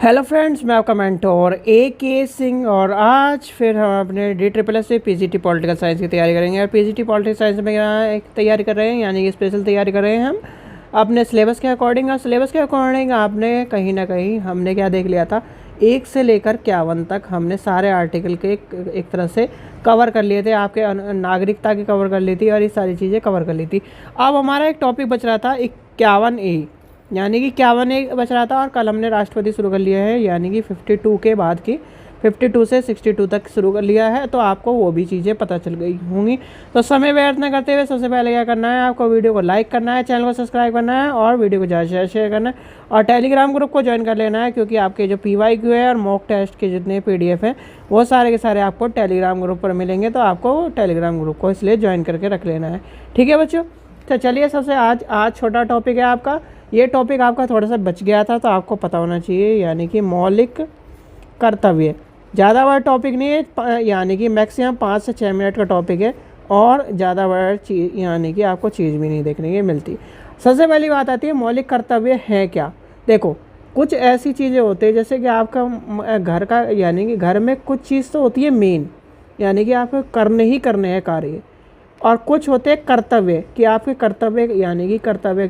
Hello friends, मैं आपका mentor AK Singh और आज फिर हम अपने DSSS से PGT पॉलिटिकल साइंस की तैयारी करेंगे। और PGT पॉलिटिकल साइंस में यहाँ एक तैयारी कर रहे हैं, यानी कि स्पेशल तैयारी कर रहे हैं हम अपने सिलेबस के अकॉर्डिंग। और सिलेबस के अकॉर्डिंग आपने कहीं ना कहीं हमने क्या देख लिया था, 1 से लेकर 51 तक हमने सारे आर्टिकल के एक तरह से कवर कर लिए थे। आपके नागरिकता की कवर कर ली थी और ये सारी चीज़ें कवर कर ली थी। अब हमारा एक टॉपिक बच रहा था 51A, यानी कि 51A बच रहा था। और कल हमने राष्ट्रपति शुरू कर लिया है, यानी कि 52 के बाद की 52 से 62 तक शुरू कर लिया है, तो आपको वो भी चीज़ें पता चल गई होंगी। तो समय व्यर्थ न करते हुए सबसे पहले क्या करना है, आपको वीडियो को लाइक करना है, चैनल को सब्सक्राइब करना है और वीडियो को ज़्यादा शेयर करना है और टेलीग्राम ग्रुप को ज्वाइन कर लेना है, क्योंकि आपके जो PYQ है और मॉक टेस्ट के जितने PDF हैं वो सारे के सारे आपको टेलीग्राम ग्रुप पर मिलेंगे। तो आपको टेलीग्राम ग्रुप को इसलिए ज्वाइन करके रख लेना है, ठीक है बच्चों। तो चलिए, सबसे आज छोटा टॉपिक है आपका। ये टॉपिक आपका थोड़ा सा बच गया था, तो आपको पता होना चाहिए, यानी कि मौलिक कर्तव्य। ज़्यादा बड़ा टॉपिक नहीं है, यानी कि मैक्सिमम 5 से 6 मिनट का टॉपिक है और ज़्यादा बड़ा चीज़ यानी कि आपको चीज़ भी नहीं देखने की मिलती। सबसे पहली बात आती है मौलिक कर्तव्य है क्या। देखो, कुछ ऐसी चीज़ें होती है जैसे कि आपका घर का, यानी कि घर में कुछ चीज़ तो होती है मेन, यानी कि आपको करने ही करने हैं कार्य। और कुछ होते हैं कर्तव्य कि आपके कर्तव्य, यानी कि कर्तव्य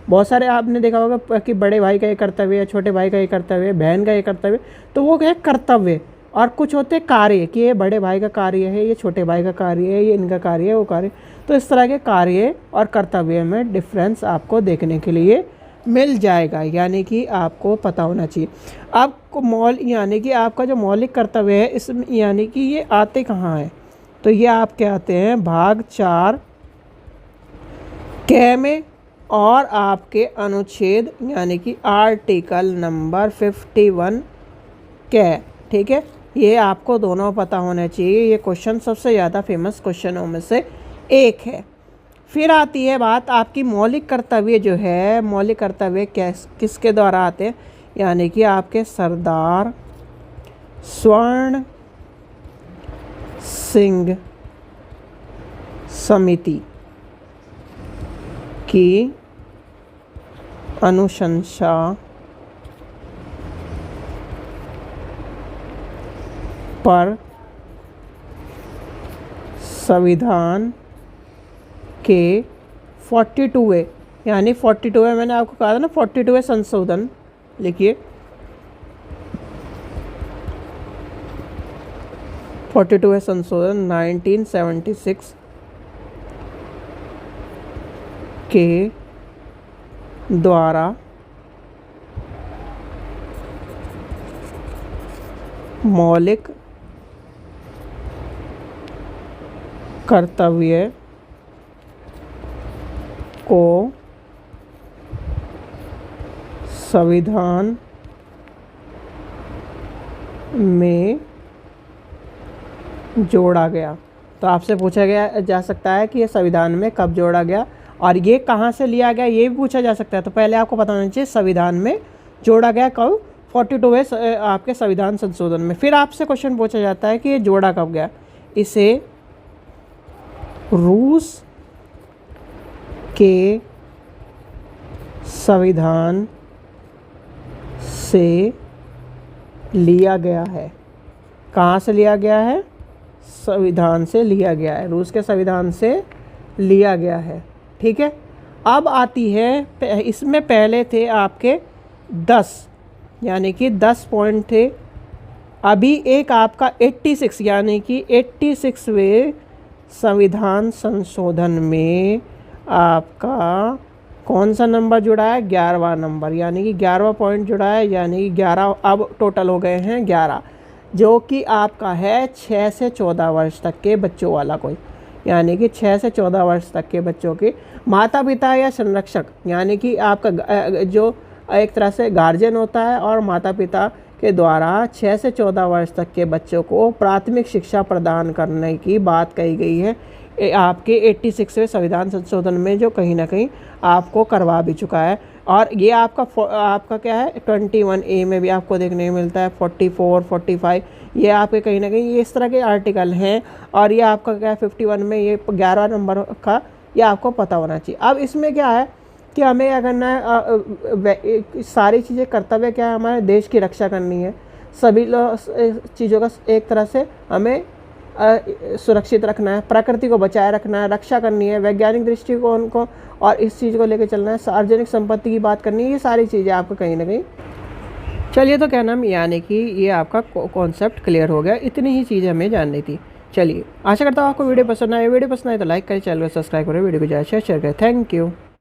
बहुत सारे आपने देखा होगा कि बड़े भाई का ये कर्तव्य है, छोटे भाई का ये कर्तव्य है, बहन का ये कर्तव्य, तो वो है कर्तव्य। और कुछ होते हैं कार्य कि ये बड़े भाई का कार्य है, ये छोटे भाई का कार्य है, ये इनका कार्य है, वो कार्य। तो इस तरह के कार्य और कर्तव्य में डिफरेंस आपको देखने के लिए मिल जाएगा, यानी कि आपको पता होना चाहिए। आपको यानी कि आपका जो मौलिक कर्तव्य है इसमें, यानी कि ये आते कहाँ हैं, तो ये आपके आते हैं भाग 4 क में और आपके अनुच्छेद, यानी कि आर्टिकल नंबर 51 क, ठीक है। ये आपको दोनों पता होना चाहिए। ये क्वेश्चन सबसे ज़्यादा फेमस क्वेश्चनों में से एक है। फिर आती है बात आपकी मौलिक कर्तव्य जो है, मौलिक कर्तव्य किसके द्वारा आते हैं, यानी कि आपके सरदार स्वर्ण सिंह समिति की अनुशंसा पर संविधान के 42वें, यानी 42वें, मैंने आपको कहा था ना 42वें संशोधन, लिखिए 42वें संशोधन 1976 के द्वारा मौलिक कर्तव्य को संविधान में जोड़ा गया। तो आपसे पूछा गया जा सकता है कि ये संविधान में कब जोड़ा गया और ये कहाँ से लिया गया, ये भी पूछा जा सकता है। तो पहले आपको पता होना चाहिए संविधान में जोड़ा गया कब, 42वें आपके संविधान संशोधन में। फिर आपसे क्वेश्चन पूछा जाता है कि ये जोड़ा कब गया। इसे रूस के संविधान से लिया गया है। कहाँ से लिया गया है, संविधान से लिया गया है, रूस के संविधान से लिया गया है, ठीक है। अब आती है, इसमें पहले थे आपके 10, यानी कि 10 पॉइंट थे। अभी एक आपका 86, यानी कि 86वें संविधान संशोधन में आपका कौन सा नंबर जुड़ा है, 11वां नंबर, यानी कि 11वां पॉइंट जुड़ा है, यानी कि 11 अब टोटल हो गए हैं 11, जो कि आपका है 6 से 14 वर्ष तक के बच्चों वाला कोई, यानी कि 6 से 14 वर्ष तक के बच्चों के माता पिता या संरक्षक, यानी कि आपका जो एक तरह से गार्जियन होता है और माता पिता के द्वारा 6 से 14 वर्ष तक के बच्चों को प्राथमिक शिक्षा प्रदान करने की बात कही गई है आपके 86वें संविधान संशोधन में, जो कहीं ना कहीं आपको करवा भी चुका है। और ये आपका क्या है, 21A में भी आपको देखने को मिलता है, 44, 45, ये आपके कहीं ना कहीं ये इस तरह के आर्टिकल हैं। और ये आपका क्या है 51 में ये 11 नंबर का, ये आपको पता होना चाहिए। अब इसमें क्या है, कि हमें क्या करना है, सारी चीज़ें कर्तव्य क्या है, हमारे देश की रक्षा करनी है, सभी चीज़ों का एक तरह से हमें सुरक्षित रखना है, प्रकृति को बचाए रखना है, रक्षा करनी है, वैज्ञानिक दृष्टिकोण को और इस चीज़ को लेकर चलना है, सार्वजनिक संपत्ति की बात करनी है, ये सारी चीज़ें आपको कहीं ना कहीं। चलिए, तो क्या नाम, यानी कि ये आपका कॉन्सेप्ट क्लियर हो गया, इतनी ही चीज़ें हमें जाननी थी। चलिए, आशा करता हूँ आपको वीडियो पसंद आए। वीडियो पसंद आए तो लाइक करें, चैनल को सब्सक्राइब करें, वीडियो को ज़्यादा शेयर करें। Thank you.